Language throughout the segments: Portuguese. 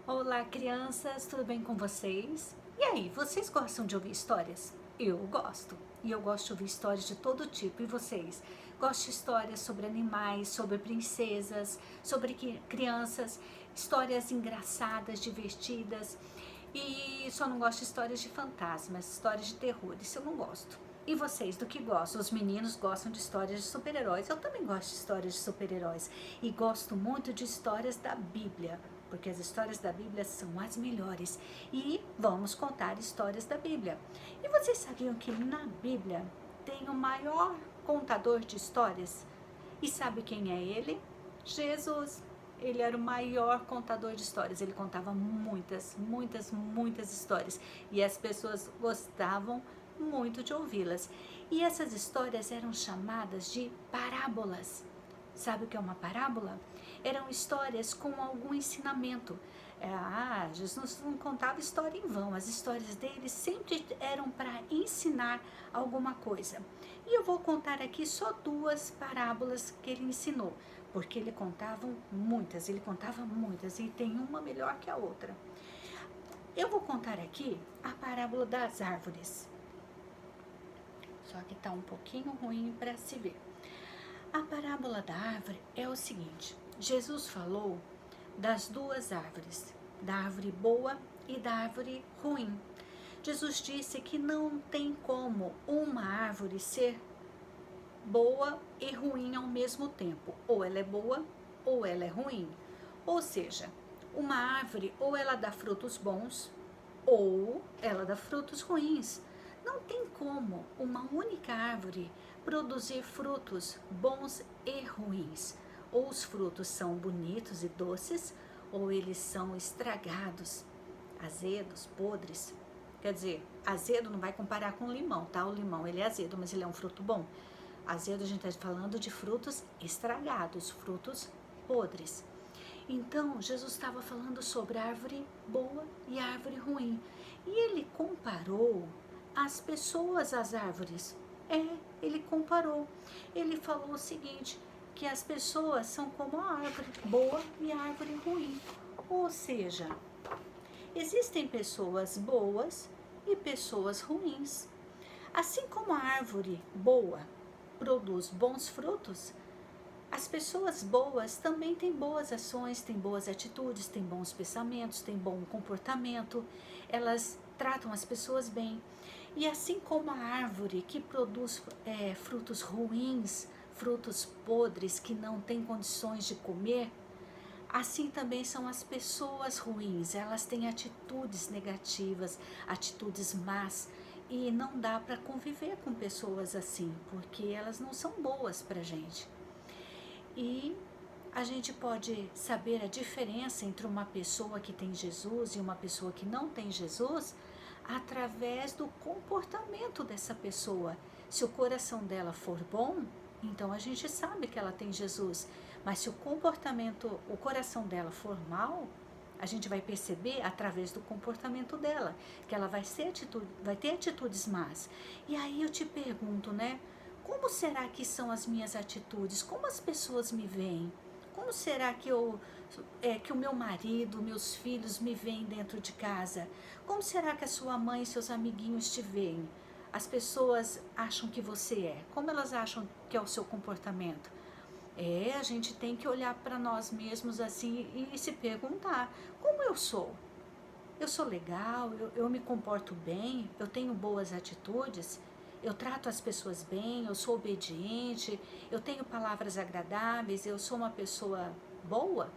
Olá, crianças, tudo bem com vocês? E aí, vocês gostam de ouvir histórias? Eu gosto. E eu gosto de ouvir histórias de todo tipo. E vocês? Gostam de histórias sobre animais, sobre princesas, sobre crianças, histórias engraçadas, divertidas. E só não gosto de histórias de fantasmas, histórias de terror. Isso eu não gosto. E vocês, do que gostam? Os meninos gostam de histórias de super-heróis. Eu também gosto de histórias de super-heróis. E gosto muito de histórias da Bíblia, porque as histórias da Bíblia são as melhores. E vamos contar histórias da Bíblia. E vocês sabiam que na Bíblia tem o maior contador de histórias? E sabe quem é ele? Jesus. Ele era o maior contador de histórias. Ele contava muitas, muitas, muitas histórias. E as pessoas gostavam muito de ouvi-las. E essas histórias eram chamadas de parábolas. Sabe o que é uma parábola? Eram histórias com algum ensinamento. Jesus não contava história em vão. As histórias dele sempre eram para ensinar alguma coisa. E eu vou contar aqui só duas parábolas que ele ensinou, porque ele contava muitas, e tem uma melhor que a outra. Eu vou contar aqui a parábola das árvores. Só que está um pouquinho ruim para se ver. A parábola da árvore é o seguinte: Jesus falou das duas árvores, da árvore boa e da árvore ruim. Jesus disse que não tem como uma árvore ser boa e ruim ao mesmo tempo. Ou ela é boa ou ela é ruim. Ou seja, uma árvore ou ela dá frutos bons ou ela dá frutos ruins. Não tem como uma única árvore produzir frutos bons e ruins. Ou os frutos são bonitos e doces, ou eles são estragados, azedos, podres. Quer dizer, azedo não vai comparar com o limão, tá? O limão ele é azedo, mas ele é um fruto bom. Azedo a gente está falando de frutos estragados, frutos podres. Então, Jesus estava falando sobre a árvore boa e a árvore ruim. E ele comparou as pessoas às árvores. Ele comparou. Ele falou o seguinte, que as pessoas são como a árvore boa e a árvore ruim. Ou seja, existem pessoas boas e pessoas ruins. Assim como a árvore boa produz bons frutos, as pessoas boas também têm boas ações, têm boas atitudes, têm bons pensamentos, têm bom comportamento, elas tratam as pessoas bem. E assim como a árvore que produz frutos ruins, frutos podres que não têm condições de comer, assim também são as pessoas ruins, elas têm atitudes negativas, atitudes más, e não dá para conviver com pessoas assim, porque elas não são boas para gente. E a gente pode saber a diferença entre uma pessoa que tem Jesus e uma pessoa que não tem Jesus através do comportamento dessa pessoa. Se o coração dela for bom, então a gente sabe que ela tem Jesus. Mas se o coração dela for mal, a gente vai perceber através do comportamento dela, que ela vai ter atitudes más. E aí eu te pergunto, né? Como será que são as minhas atitudes? Como as pessoas me veem? Como será que o meu marido, meus filhos me veem dentro de casa? Como será que a sua mãe e seus amiguinhos te veem? As pessoas acham que você é. Como elas acham que é o seu comportamento? A gente tem que olhar para nós mesmos assim e se perguntar: como eu sou? Eu sou legal, eu me comporto bem, eu tenho boas atitudes, eu trato as pessoas bem, eu sou obediente, eu tenho palavras agradáveis, eu sou uma pessoa boa?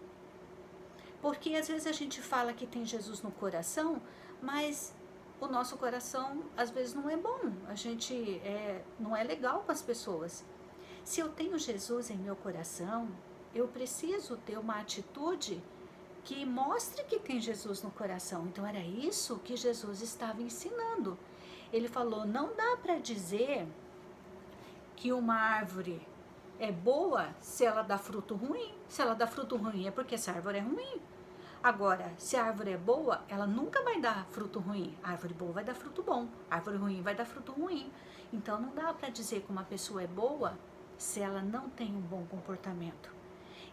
Porque às vezes a gente fala que tem Jesus no coração, mas o nosso coração às vezes não é bom, a gente não é legal com as pessoas. Se eu tenho Jesus em meu coração, eu preciso ter uma atitude que mostre que tem Jesus no coração. Então era isso que Jesus estava ensinando. Ele falou: não dá para dizer que uma árvore é boa se ela dá fruto ruim. Se ela dá fruto ruim é porque essa árvore é ruim. Agora, se a árvore é boa, ela nunca vai dar fruto ruim. A árvore boa vai dar fruto bom, a árvore ruim vai dar fruto ruim. Então não dá para dizer que uma pessoa é boa se ela não tem um bom comportamento.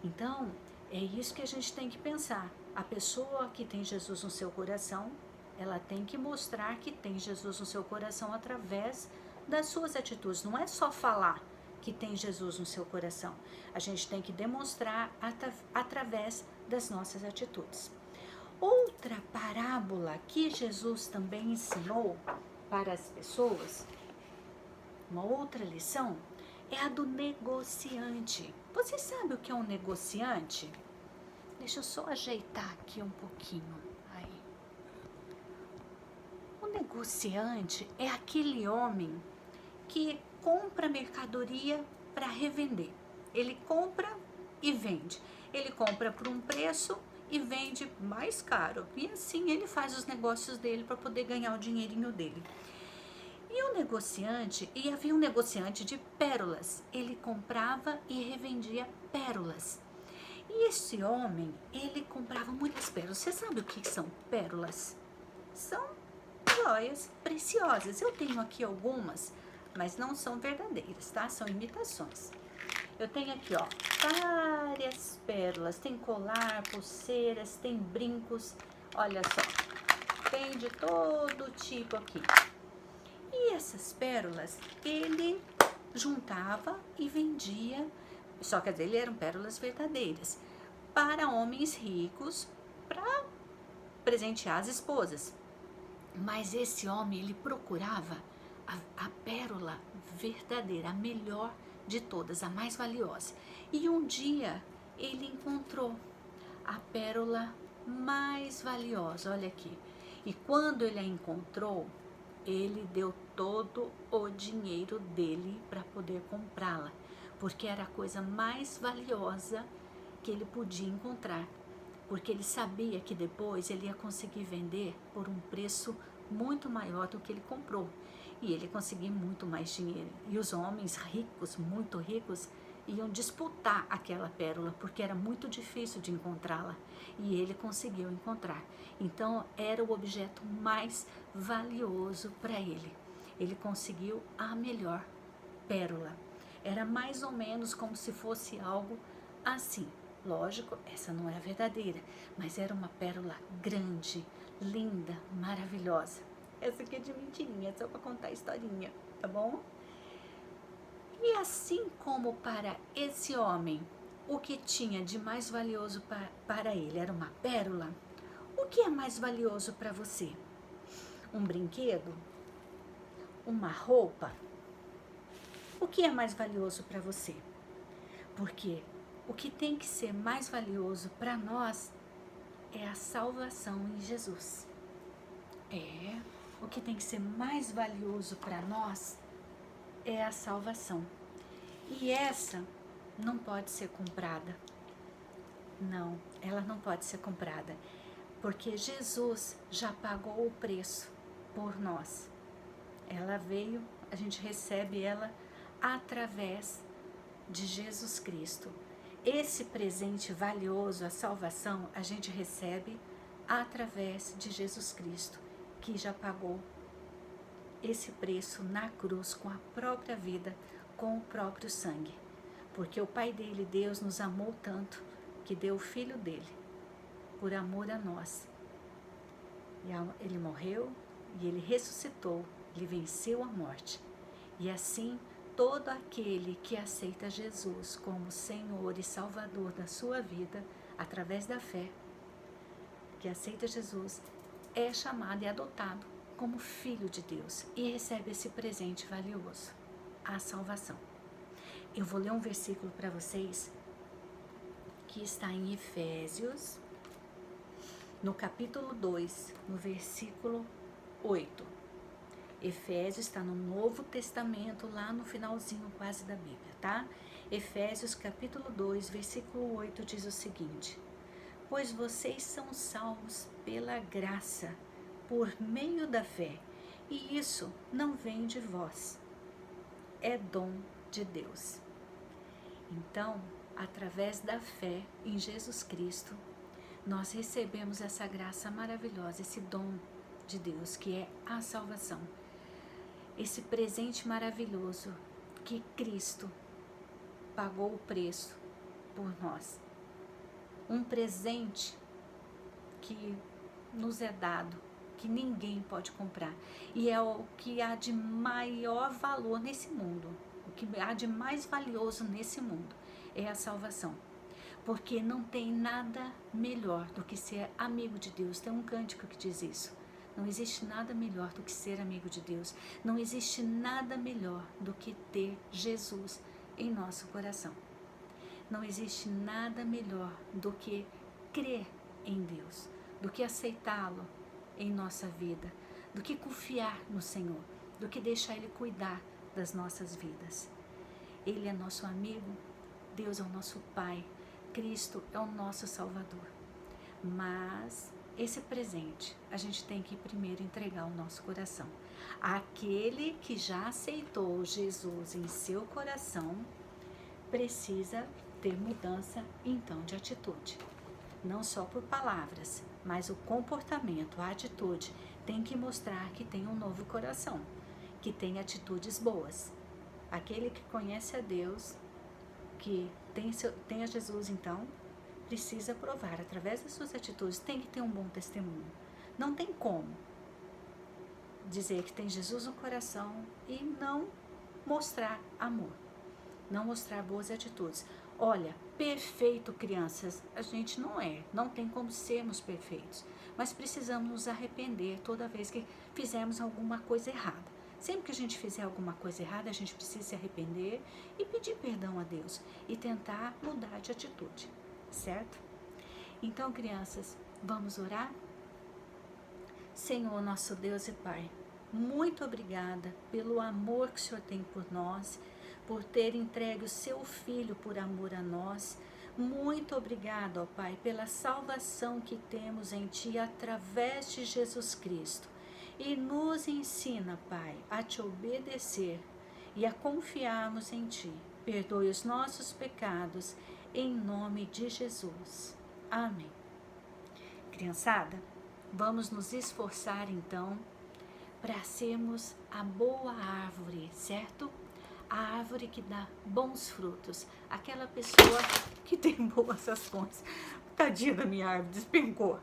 Então, É isso que a gente tem que pensar. A pessoa que tem Jesus no seu coração, ela tem que mostrar que tem Jesus no seu coração através das suas atitudes. Não é só falar que tem Jesus no seu coração. A gente tem que demonstrar através das nossas atitudes. Outra parábola que Jesus também ensinou para as pessoas, uma outra lição, é a do negociante. Você sabe o que é um negociante? Deixa eu só ajeitar aqui um pouquinho. Aí. O negociante é aquele homem que compra mercadoria para revender. Ele compra e vende. Ele compra por um preço e vende mais caro. E assim ele faz os negócios dele para poder ganhar o dinheirinho dele. E o negociante, e havia um negociante de pérolas. Ele comprava e revendia pérolas. E esse homem, ele comprava muitas pérolas. Você sabe o que são pérolas? São joias preciosas. Eu tenho aqui algumas, mas não são verdadeiras, tá? São imitações. Eu tenho aqui, ó, várias pérolas. Tem colar, pulseiras, tem brincos. Olha só, tem de todo tipo aqui. E essas pérolas, ele juntava e vendia, só que ele eram pérolas verdadeiras, para homens ricos, para presentear as esposas. Mas esse homem, ele procurava a pérola verdadeira, a melhor de todas, a mais valiosa. E um dia ele encontrou a pérola mais valiosa, olha aqui. E quando ele a encontrou, ele deu todo o dinheiro dele para poder comprá-la, porque era a coisa mais valiosa que ele podia encontrar, porque ele sabia que depois ele ia conseguir vender por um preço muito maior do que ele comprou, e ele conseguia muito mais dinheiro. E os homens ricos, muito ricos, iam disputar aquela pérola, porque era muito difícil de encontrá-la, e ele conseguiu encontrar. Então era o objeto mais valioso para ele. Ele conseguiu a melhor pérola. Era mais ou menos como se fosse algo assim. Lógico, essa não é a verdadeira, mas era uma pérola grande, linda, maravilhosa. Essa aqui é de mentirinha, só para contar a historinha, tá bom? E assim como para esse homem, o que tinha de mais valioso para ele era uma pérola, o que é mais valioso para você? Um brinquedo? Uma roupa? O que é mais valioso para você? Porque o que tem que ser mais valioso para nós é a salvação em Jesus. O que tem que ser mais valioso para nós é a salvação. E essa não pode ser comprada. Não, ela não pode ser comprada, porque Jesus já pagou o preço por nós. Ela veio, a gente recebe ela através de Jesus Cristo. Esse presente valioso, a salvação, a gente recebe através de Jesus Cristo, que já pagou esse preço na cruz com a própria vida, com o próprio sangue. Porque o Pai dele, Deus, nos amou tanto que deu o Filho dele por amor a nós. E ele morreu e ele ressuscitou, ele venceu a morte. E assim, todo aquele que aceita Jesus como Senhor e Salvador da sua vida, através da fé, que aceita Jesus, é chamado e adotado como filho de Deus e recebe esse presente valioso, a salvação. Eu vou ler um versículo para vocês que está em Efésios, no capítulo 2, no versículo 8. Efésios está no Novo Testamento, lá no finalzinho quase da Bíblia, tá? Efésios capítulo 2, versículo 8 diz o seguinte: pois vocês são salvos pela graça, por meio da fé, e isso não vem de vós, é dom de Deus. Então, através da fé em Jesus Cristo, nós recebemos essa graça maravilhosa, esse dom de Deus, que é a salvação. Esse presente maravilhoso que Cristo pagou o preço por nós. um presente que nos é dado, que ninguém pode comprar, e é o que há de maior valor nesse mundo, o que há de mais valioso nesse mundo é a salvação, porque não tem nada melhor do que ser amigo de Deus. Tem um cântico que diz isso. Não existe nada melhor do que ser amigo de Deus. Não existe nada melhor do que ter Jesus em nosso coração. Não existe nada melhor do que crer em Deus, do que aceitá-lo em nossa vida, do que confiar no Senhor, do que deixar Ele cuidar das nossas vidas. Ele é nosso amigo, Deus é o nosso Pai, Cristo é o nosso Salvador. Mas esse presente a gente tem que primeiro entregar o nosso coração. Aquele que já aceitou Jesus em seu coração precisa ter mudança então de atitude. Não só por palavras, mas o comportamento, a atitude tem que mostrar que tem um novo coração, que tem atitudes boas. Aquele que conhece a Deus, que tem a Jesus então, precisa provar através das suas atitudes, tem que ter um bom testemunho. Não tem como dizer que tem Jesus no coração e não mostrar amor, não mostrar boas atitudes. Olha, perfeito, crianças, a gente não tem como sermos perfeitos, mas precisamos nos arrepender toda vez que fizermos alguma coisa errada. Sempre que a gente fizer alguma coisa errada, a gente precisa se arrepender e pedir perdão a Deus e tentar mudar de atitude, certo? Então, crianças, vamos orar? Senhor, nosso Deus e Pai, muito obrigada pelo amor que o Senhor tem por nós, por ter entregue o seu Filho por amor a nós. Muito obrigada, ó Pai, pela salvação que temos em Ti através de Jesus Cristo. E nos ensina, Pai, a Te obedecer e a confiarmos em Ti. Perdoe os nossos pecados, em nome de Jesus. Amém. Criançada, vamos nos esforçar então para sermos a boa árvore, certo? A árvore que dá bons frutos, aquela pessoa que tem boas ações. Tadinha da minha árvore, despencou,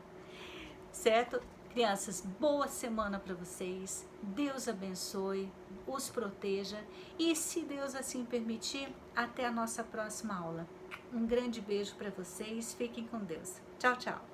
certo? Crianças, boa semana para vocês, Deus abençoe, os proteja e, se Deus assim permitir, até a nossa próxima aula. Um grande beijo para vocês, fiquem com Deus. Tchau, tchau.